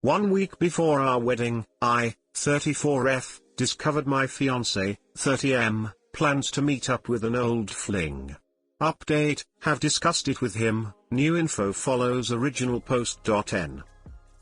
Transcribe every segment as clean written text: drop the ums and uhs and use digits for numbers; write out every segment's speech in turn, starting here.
1 week before our wedding, I, 34F, discovered my fiance, 30M, plans to meet up with an old fling. Update, have discussed it with him, new info follows original post.n.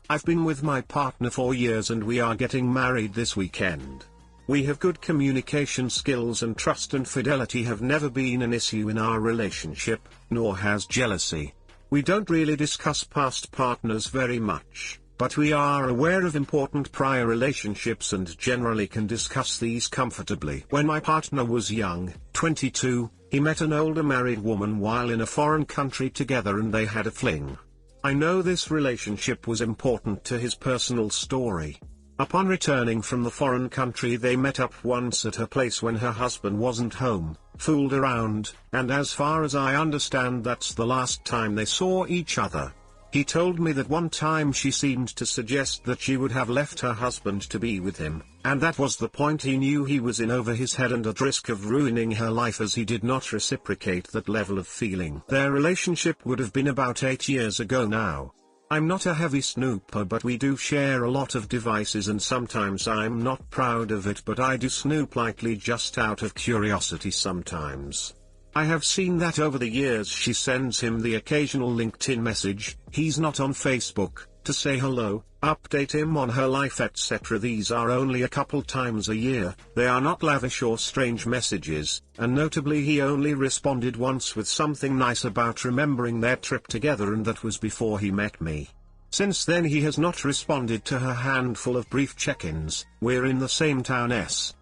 I've been with my partner for years and we are getting married this weekend. We have good communication skills and trust and fidelity have never been an issue in our relationship, nor has jealousy. We don't really discuss past partners very much, but we are aware of important prior relationships and generally can discuss these comfortably. When my partner was young, 22, he met an older married woman while in a foreign country together and they had a fling. I know this relationship was important to his personal story. Upon returning from the foreign country they met up once at her place when her husband wasn't home, fooled around, and as far as I understand that's the last time they saw each other. He told me that one time she seemed to suggest that she would have left her husband to be with him, and that was the point he knew he was in over his head and at risk of ruining her life as he did not reciprocate that level of feeling. Their relationship would have been about 8 years ago now. I'm not a heavy snooper but we do share a lot of devices and sometimes I'm not proud of it but I do snoop lightly just out of curiosity sometimes. I have seen that over the years she sends him the occasional LinkedIn message, he's not on Facebook, to say hello, update him on her life etc. These are only a couple times a year, they are not lavish or strange messages, and notably he only responded once with something nice about remembering their trip together and that was before he met me. Since then he has not responded to her handful of brief check-ins, we're in the same town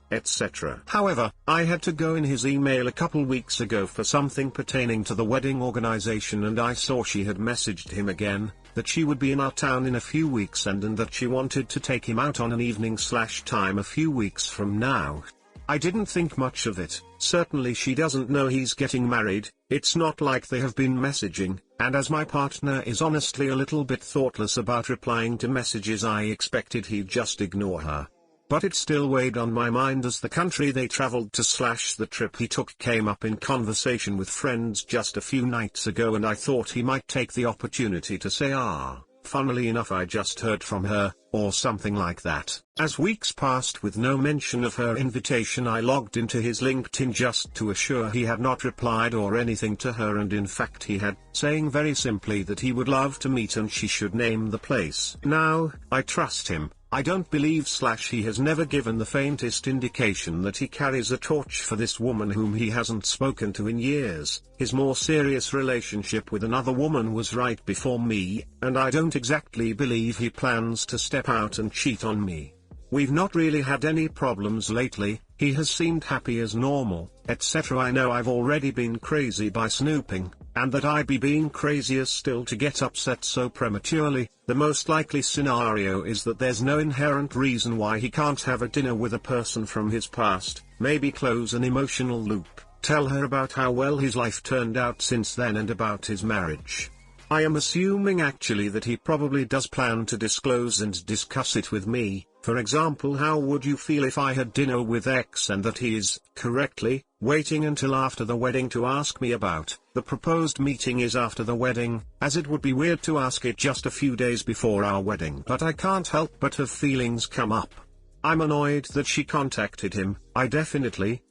etc. However, I had to go in his email a couple weeks ago for something pertaining to the wedding organization and I saw she had messaged him again, that she would be in our town in a few weeks and that she wanted to take him out on an evening/time a few weeks from now. I didn't think much of it, certainly she doesn't know he's getting married, it's not like they have been messaging, and as my partner is honestly a little bit thoughtless about replying to messages I expected he'd just ignore her. But it still weighed on my mind as the country they traveled to / the trip he took came up in conversation with friends just a few nights ago and I thought he might take the opportunity to say funnily enough I just heard from her, or something like that. As weeks passed with no mention of her invitation I logged into his LinkedIn just to assure he had not replied or anything to her and in fact he had, saying very simply that he would love to meet and she should name the place. Now, I trust him. I don't believe / he has never given the faintest indication that he carries a torch for this woman whom he hasn't spoken to in years. His more serious relationship with another woman was right before me, and I don't exactly believe he plans to step out and cheat on me. We've not really had any problems lately, he has seemed happy as normal, etc. I know I've already been crazy by snooping, and that I'd be being crazier still to get upset so prematurely. The most likely scenario is that there's no inherent reason why he can't have a dinner with a person from his past, maybe close an emotional loop, tell her about how well his life turned out since then and about his marriage. I am assuming actually that he probably does plan to disclose and discuss it with me. For example, how would you feel if I had dinner with X and that he is, correctly, waiting until after the wedding to ask me about? The proposed meeting is after the wedding, as it would be weird to ask it just a few days before our wedding. But I can't help but have feelings come up. I'm annoyed that she contacted him. I definitely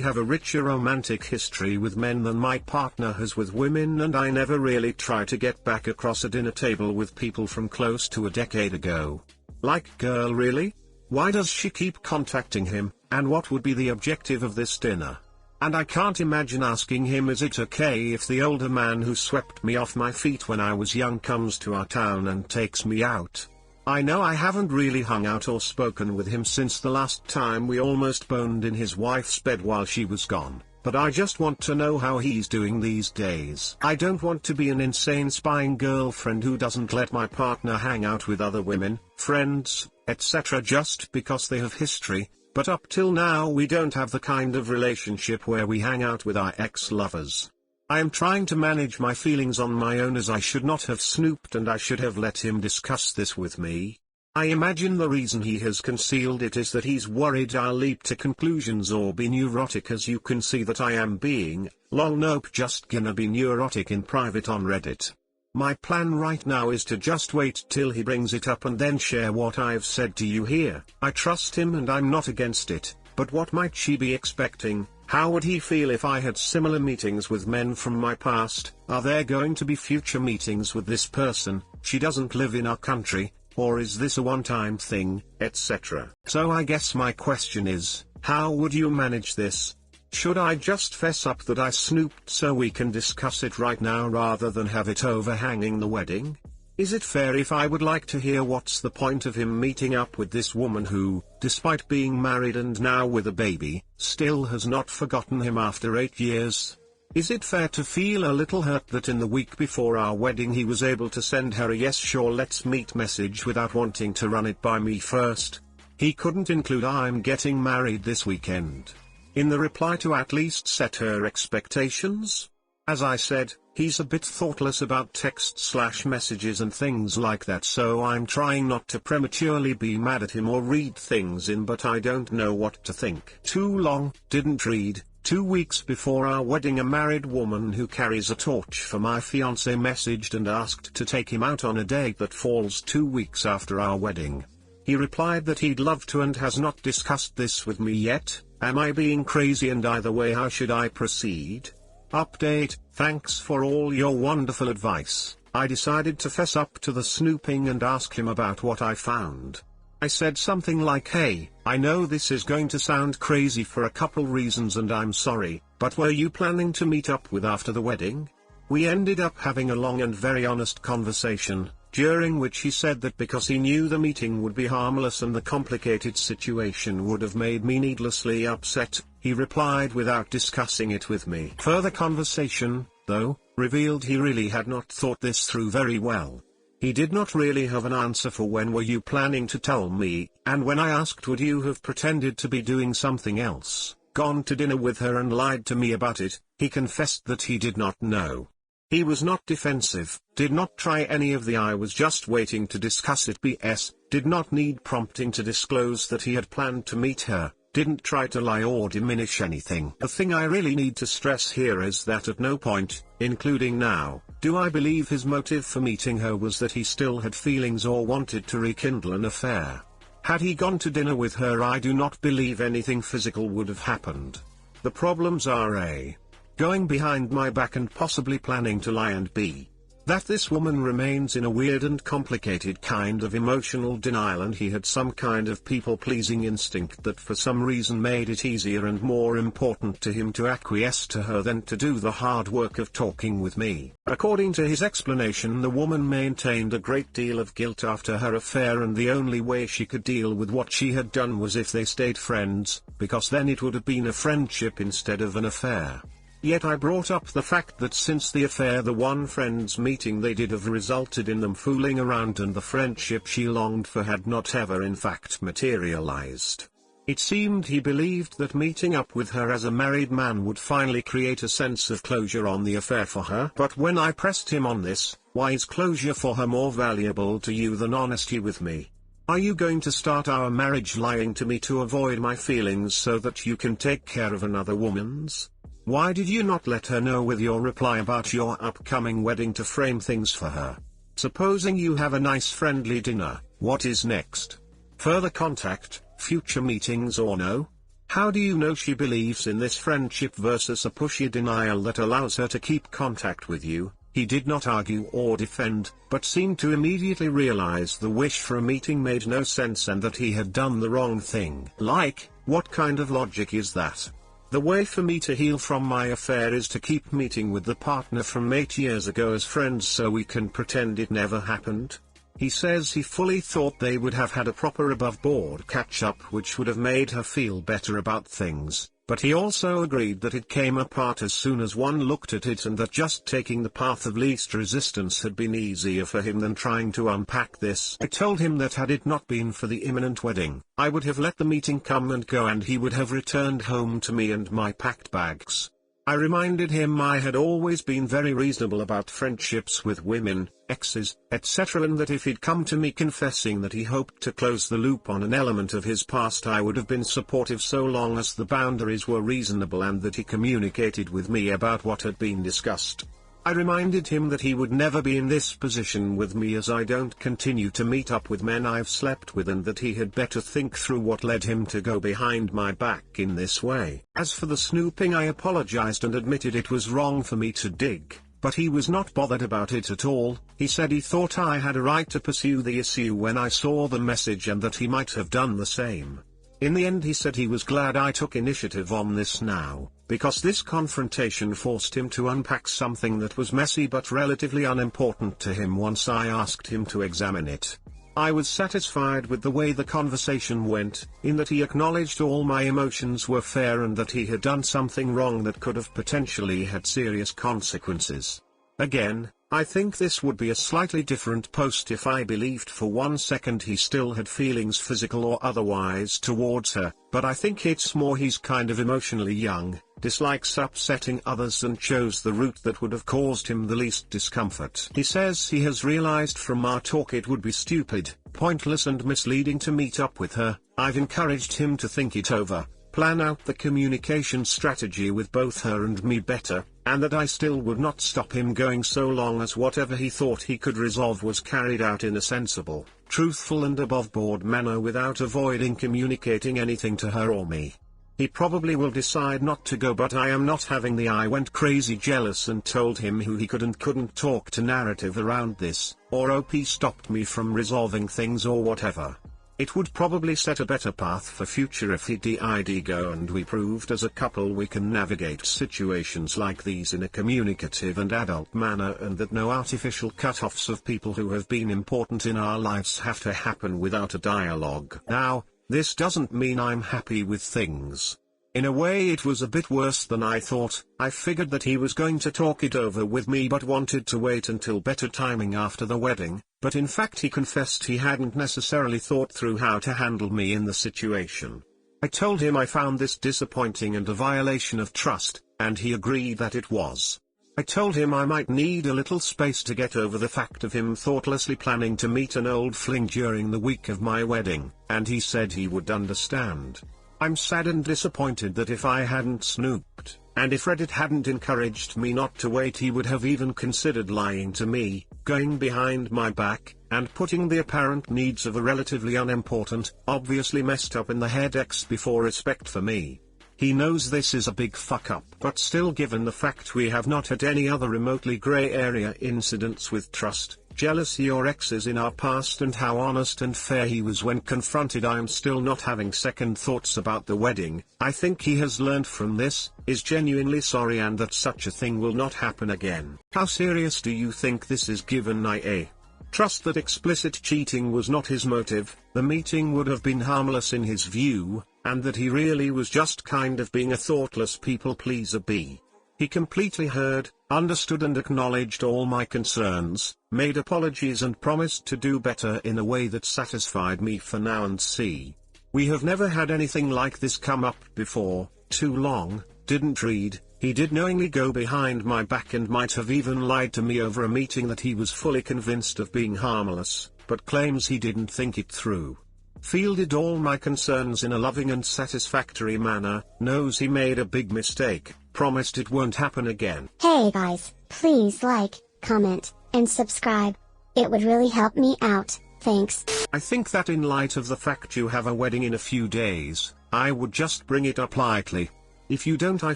have a richer romantic history with men than my partner has with women and I never really try to get back across a dinner table with people from close to a decade ago. Like, girl, really? Why does she keep contacting him, and what would be the objective of this dinner? And I can't imagine asking him, is it okay if the older man who swept me off my feet when I was young comes to our town and takes me out? I know I haven't really hung out or spoken with him since the last time we almost boned in his wife's bed while she was gone, but I just want to know how he's doing these days. I don't want to be an insane spying girlfriend who doesn't let my partner hang out with other women, friends, etc. just because they have history, but up till now we don't have the kind of relationship where we hang out with our ex-lovers. I am trying to manage my feelings on my own as I should not have snooped and I should have let him discuss this with me. I imagine the reason he has concealed it is that he's worried I'll leap to conclusions or be neurotic, as you can see that I am being. Lol, nope, just gonna be neurotic in private on Reddit. My plan right now is to just wait till he brings it up and then share what I've said to you here. I trust him and I'm not against it, but what might she be expecting? How would he feel if I had similar meetings with men from my past? Are there going to be future meetings with this person? She doesn't live in our country, or is this a one-time thing, etc. So I guess my question is, how would you manage this? Should I just fess up that I snooped so we can discuss it right now rather than have it overhanging the wedding? Is it fair if I would like to hear what's the point of him meeting up with this woman who, despite being married and now with a baby, still has not forgotten him after 8 years? Is it fair to feel a little hurt that in the week before our wedding he was able to send her a yes sure let's meet message without wanting to run it by me first? He couldn't include I'm getting married this weekend in the reply to at least set her expectations? As I said, he's a bit thoughtless about text/messages and things like that, so I'm trying not to prematurely be mad at him or read things in, but I don't know what to think. Too long, didn't read. 2 weeks before our wedding, a married woman who carries a torch for my fiance messaged and asked to take him out on a date that falls 2 weeks after our wedding. He replied that he'd love to and has not discussed this with me yet. Am I being crazy, and either way how should I proceed? Update, thanks for all your wonderful advice. I decided to fess up to the snooping and ask him about what I found. I said something like, hey, I know this is going to sound crazy for a couple reasons and I'm sorry, but were you planning to meet up with after the wedding? We ended up having a long and very honest conversation, during which he said that because he knew the meeting would be harmless and the complicated situation would have made me needlessly upset, he replied without discussing it with me. Further conversation, though, revealed he really had not thought this through very well. He did not really have an answer for when were you planning to tell me, and when I asked would you have pretended to be doing something else, gone to dinner with her and lied to me about it, he confessed that he did not know. He was not defensive, did not try any of the I was just waiting to discuss it BS, did not need prompting to disclose that he had planned to meet her, didn't try to lie or diminish anything. The thing I really need to stress here is that at no point, including now, do I believe his motive for meeting her was that he still had feelings or wanted to rekindle an affair. Had he gone to dinner with her, I do not believe anything physical would have happened. The problems are A, going behind my back and possibly planning to lie, and B, that this woman remains in a weird and complicated kind of emotional denial, and he had some kind of people-pleasing instinct that for some reason made it easier and more important to him to acquiesce to her than to do the hard work of talking with me. According to his explanation, the woman maintained a great deal of guilt after her affair, and the only way she could deal with what she had done was if they stayed friends, because then it would have been a friendship instead of an affair. Yet I brought up the fact that since the affair, the one friends meeting they did have resulted in them fooling around, and the friendship she longed for had not ever in fact materialized. It seemed he believed that meeting up with her as a married man would finally create a sense of closure on the affair for her. But when I pressed him on this, why is closure for her more valuable to you than honesty with me? Are you going to start our marriage lying to me to avoid my feelings so that you can take care of another woman's? Why did you not let her know with your reply about your upcoming wedding to frame things for her? Supposing you have a nice friendly dinner, what is next? Further contact, future meetings or no? How do you know she believes in this friendship versus a pushy denial that allows her to keep contact with you? He did not argue or defend, but seemed to immediately realize the wish for a meeting made no sense and that he had done the wrong thing. Like, what kind of logic is that? The way for me to heal from my affair is to keep meeting with the partner from 8 years ago as friends so we can pretend it never happened? He says he fully thought they would have had a proper above-board catch-up which would have made her feel better about things, but he also agreed that it came apart as soon as one looked at it, and that just taking the path of least resistance had been easier for him than trying to unpack this. I told him that had it not been for the imminent wedding, I would have let the meeting come and go and he would have returned home to me and my packed bags. I reminded him I had always been very reasonable about friendships with women, exes, etc., and that if he'd come to me confessing that he hoped to close the loop on an element of his past, I would have been supportive so long as the boundaries were reasonable and that he communicated with me about what had been discussed. I reminded him that he would never be in this position with me as I don't continue to meet up with men I've slept with, and that he had better think through what led him to go behind my back in this way. As for the snooping, I apologized and admitted it was wrong for me to dig, but he was not bothered about it at all. He said he thought I had a right to pursue the issue when I saw the message and that he might have done the same. In the end he said he was glad I took initiative on this now, because this confrontation forced him to unpack something that was messy but relatively unimportant to him once I asked him to examine it. I was satisfied with the way the conversation went, in that he acknowledged all my emotions were fair and that he had done something wrong that could have potentially had serious consequences. Again, I think this would be a slightly different post if I believed for 1 second he still had feelings, physical or otherwise, towards her, but I think it's more he's kind of emotionally young, dislikes upsetting others and chose the route that would have caused him the least discomfort. He says he has realized from our talk it would be stupid, pointless and misleading to meet up with her. I've encouraged him to think it over, plan out the communication strategy with both her and me better, and that I still would not stop him going so long as whatever he thought he could resolve was carried out in a sensible, truthful and above-board manner without avoiding communicating anything to her or me. He probably will decide not to go, but I am not having the I went crazy jealous and told him who he could and couldn't talk to narrative around this, or OP stopped me from resolving things or whatever. It would probably set a better path for future if he did go and we proved as a couple we can navigate situations like these in a communicative and adult manner, and that no artificial cut-offs of people who have been important in our lives have to happen without a dialogue. Now, this doesn't mean I'm happy with things. In a way it was a bit worse than I thought. I figured that he was going to talk it over with me but wanted to wait until better timing after the wedding, but in fact he confessed he hadn't necessarily thought through how to handle me in the situation. I told him I found this disappointing and a violation of trust, and he agreed that it was. I told him I might need a little space to get over the fact of him thoughtlessly planning to meet an old fling during the week of my wedding, and he said he would understand. I'm sad and disappointed that if I hadn't snooped, and if Reddit hadn't encouraged me not to wait, he would have even considered lying to me, going behind my back, and putting the apparent needs of a relatively unimportant, obviously messed up in the head ex before respect for me. He knows this is a big fuck up, but still, given the fact we have not had any other remotely grey area incidents with trust, jealousy or exes in our past, and how honest and fair he was when confronted, I am still not having second thoughts about the wedding. I think he has learned from this, is genuinely sorry, and that such a thing will not happen again. How serious do you think this is, given I trust that explicit cheating was not his motive, the meeting would have been harmless in his view, and that he really was just kind of being a thoughtless people pleaser b. He completely heard, understood and acknowledged all my concerns, made apologies and promised to do better in a way that satisfied me for now and see. We have never had anything like this come up before. Too long, didn't read, he did knowingly go behind my back and might have even lied to me over a meeting that he was fully convinced of being harmless, but claims he didn't think it through. Fielded all my concerns in a loving and satisfactory manner, knows he made a big mistake, promised it won't happen again. Hey guys, please like, comment, and subscribe. It would really help me out, thanks. I think that in light of the fact you have a wedding in a few days, I would just bring it up lightly. If you don't, I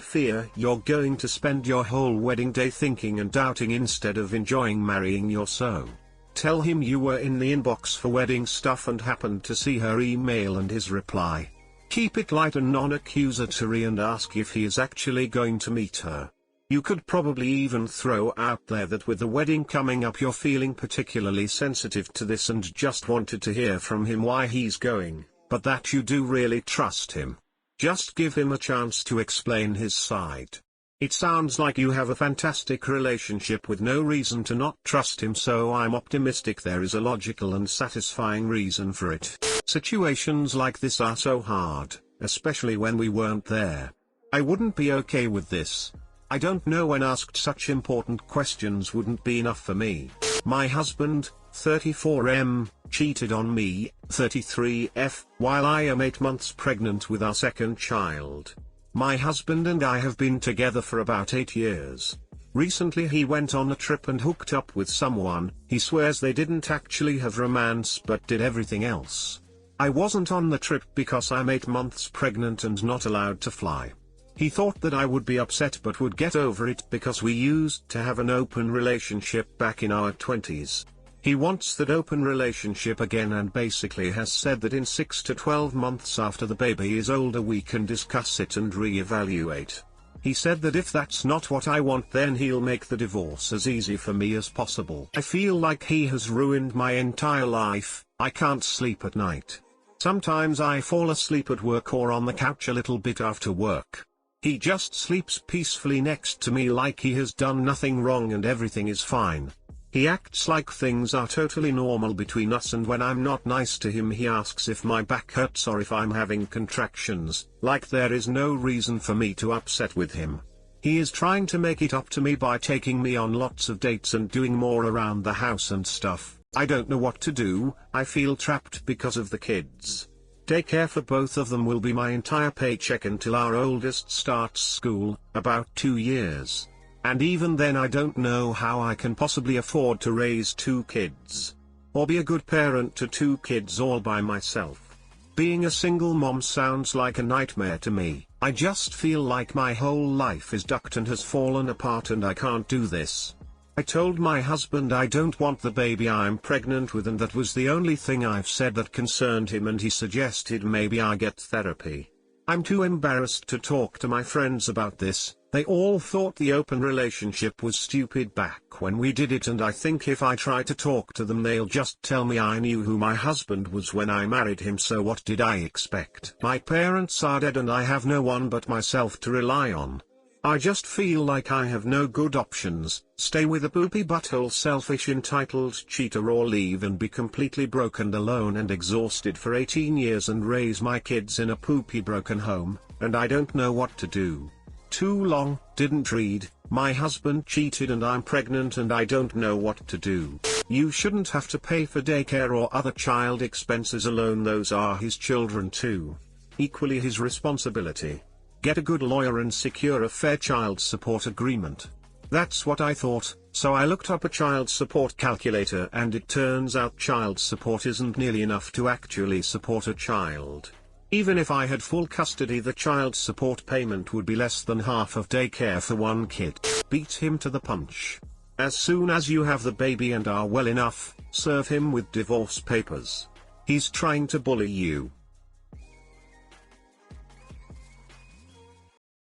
fear you're going to spend your whole wedding day thinking and doubting instead of enjoying marrying your so. Tell him you were in the inbox for wedding stuff and happened to see her email and his reply. Keep it light and non-accusatory and ask if he is actually going to meet her. You could probably even throw out there that with the wedding coming up you're feeling particularly sensitive to this and just wanted to hear from him why he's going, but that you do really trust him. Just give him a chance to explain his side. It sounds like you have a fantastic relationship with no reason to not trust him, so I'm optimistic there is a logical and satisfying reason for it. Situations like this are so hard, especially when we weren't there. I wouldn't be okay with this. I don't know when asked such important questions wouldn't be enough for me. My husband, 34M, cheated on me, 33F, while I am 8 months pregnant with our second child. My husband and I have been together for about 8 years. Recently he went on a trip and hooked up with someone. He swears they didn't actually have romance but did everything else. I wasn't on the trip because I'm 8 months pregnant and not allowed to fly. He thought that I would be upset but would get over it because we used to have an open relationship back in our 20s. He wants that open relationship again and basically has said that in 6 to 12 months after the baby is older we can discuss it and re-evaluate. He said that if that's not what I want then he'll make the divorce as easy for me as possible. I feel like he has ruined my entire life. I can't sleep at night. Sometimes I fall asleep at work or on the couch a little bit after work. He just sleeps peacefully next to me like he has done nothing wrong and everything is fine. He acts like things are totally normal between us, and when I'm not nice to him he asks if my back hurts or if I'm having contractions, like there is no reason for me to upset with him. He is trying to make it up to me by taking me on lots of dates and doing more around the house and stuff. I don't know what to do. I feel trapped because of the kids. Daycare for both of them will be my entire paycheck until our oldest starts school, about 2 years. And even then I don't know how I can possibly afford to raise 2 kids. Or be a good parent to 2 kids all by myself. Being a single mom sounds like a nightmare to me. I just feel like my whole life is ducked and has fallen apart and I can't do this. I told my husband I don't want the baby I'm pregnant with, and that was the only thing I've said that concerned him, and he suggested maybe I get therapy. I'm too embarrassed to talk to my friends about this. They all thought the open relationship was stupid back when we did it, and I think if I try to talk to them they'll just tell me I knew who my husband was when I married him, so what did I expect? My parents are dead and I have no one but myself to rely on. I just feel like I have no good options: stay with a poopy butthole selfish entitled cheater, or leave and be completely broke and alone and exhausted for 18 years and raise my kids in a poopy broken home, and I don't know what to do. Too long, didn't read, my husband cheated and I'm pregnant and I don't know what to do. You shouldn't have to pay for daycare or other child expenses alone, those are his children too. Equally his responsibility. Get a good lawyer and secure a fair child support agreement. That's what I thought, so I looked up a child support calculator and it turns out child support isn't nearly enough to actually support a child. Even if I had full custody, the child support payment would be less than half of daycare for 1 kid. Beat him to the punch. As soon as you have the baby and are well enough, serve him with divorce papers. He's trying to bully you.